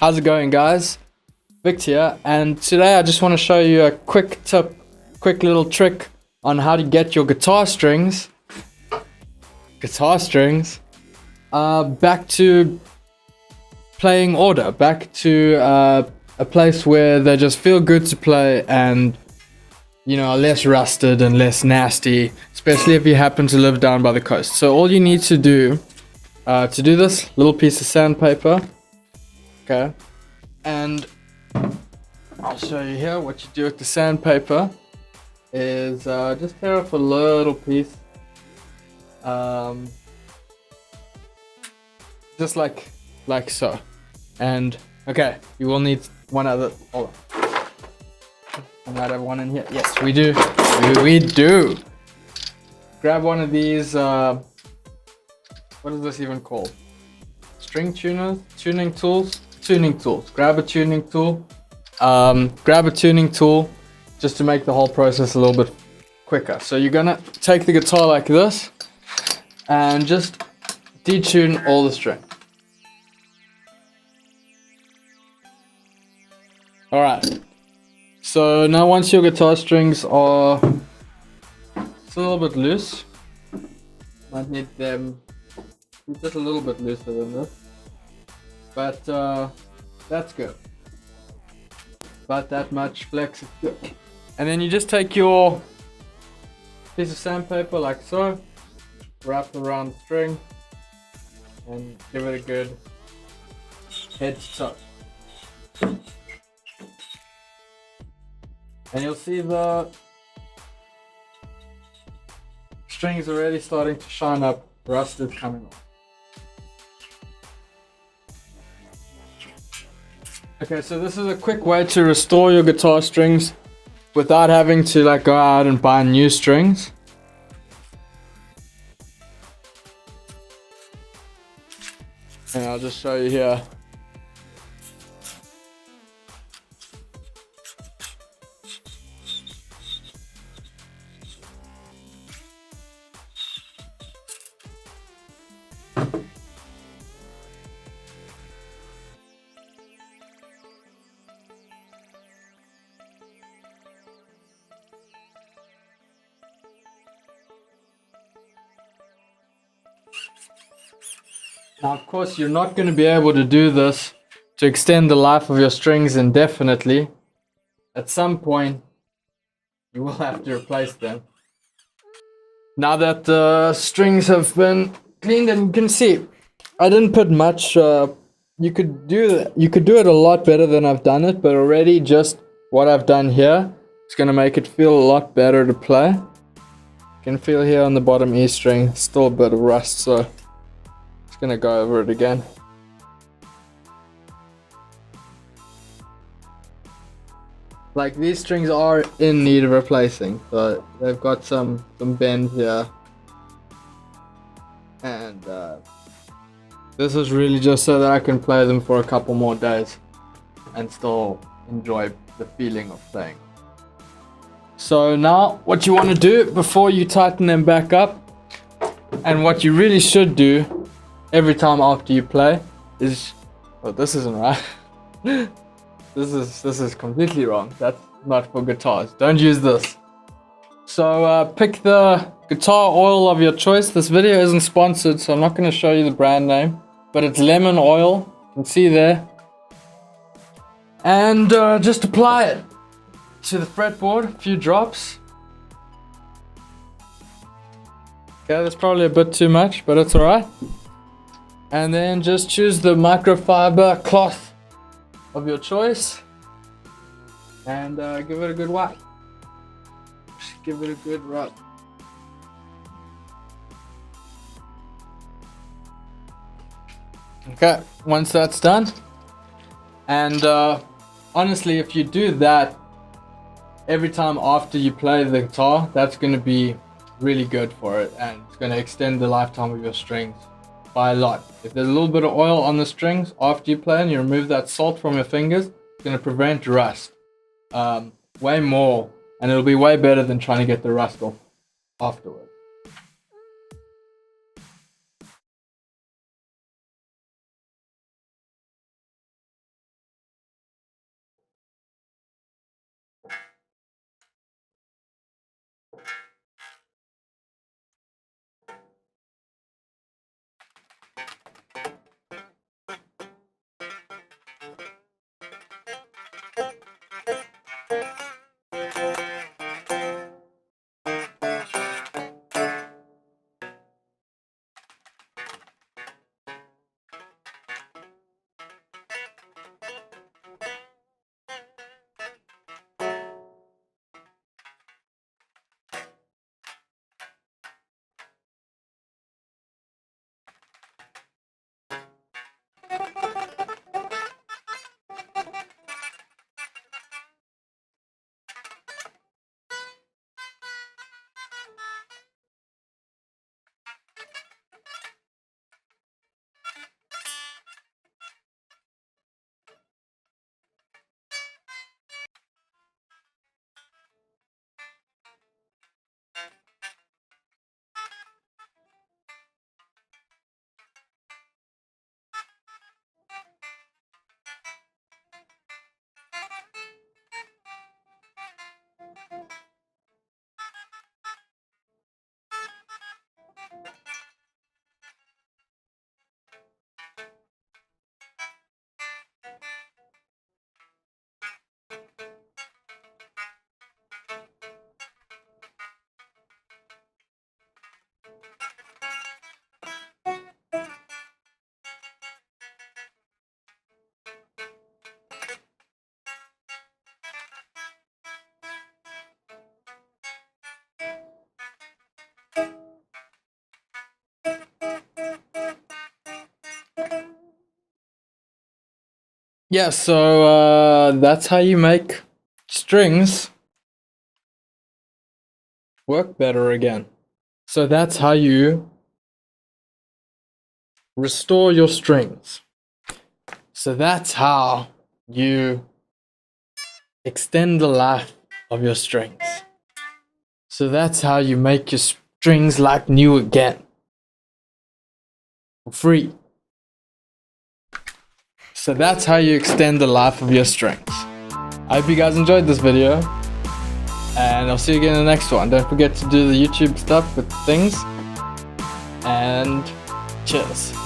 How's it going, guys? Vic here, and today I just want to show you a quick tip, quick little trick on how to get your guitar strings back to playing order, back to a place where they just feel good to play and are less rusted and less nasty, especially if you happen to live down by the coast. So all you need to do this, little piece of sandpaper, okay, and I'll show you here what you do with the sandpaper is just tear off a little piece, just like so. And okay, you will need one other. Hold on. I might have one in here. Yes, we do. We do. Grab one of these. What is this even called? String tuners, tuning tools. Grab a tuning tool. Grab a tuning tool just to make the whole process a little bit quicker. So you're gonna take the guitar like this and just detune all the string. All right. So now once your guitar strings are it's a little bit loose, might need them just a little bit looser than this, but that's good. About that much flex is good. And then you just take your piece of sandpaper like so, wrap it around the string, and give it a good head to toe. And you'll see the strings already starting to shine up, rust is coming off. Okay, so this is a quick way to restore your guitar strings without having to go out and buy new strings. And I'll just show you here. Now, of course, you're not going to be able to do this to extend the life of your strings indefinitely. At some point, you will have to replace them. Now that the strings have been cleaned, and you can see, I didn't put much. You could do it a lot better than I've done it, but already just what I've done here is going to make it feel a lot better to play. You can feel here on the bottom E string, still a bit of rust, so gonna go over it again. These strings are in need of replacing, so they've got some bend here, and this is really just so that I can play them for a couple more days and still enjoy the feeling of playing. So now what you want to do before you tighten them back up, and what you really should do every time after you play is, oh, this isn't right. This is completely wrong. That's not for guitars. Don't use this. So pick the guitar oil of your choice. This video isn't sponsored, so I'm not going to show you the brand name, but it's lemon oil. You can see there. And just apply it to the fretboard, a few drops. Okay, that's probably a bit too much, but it's alright. And then just choose the microfiber cloth of your choice and give it a good wipe. Just give it a good rub. Okay, once that's done, and honestly, if you do that every time after you play the guitar, that's going to be really good for it, and it's going to extend the lifetime of your strings by a lot. If there's a little bit of oil on the strings after you play and you remove that salt from your fingers, it's going to prevent rust way more, and it'll be way better than trying to get the rust off afterwards. Yeah, so that's how you make strings work better again. So that's how you restore your strings. So that's how you extend the life of your strings. So that's how you make your strings like new again. For free. So that's how you extend the life of your strings. I hope you guys enjoyed this video. And I'll see you again in the next one. Don't forget to do the YouTube stuff with things. And cheers.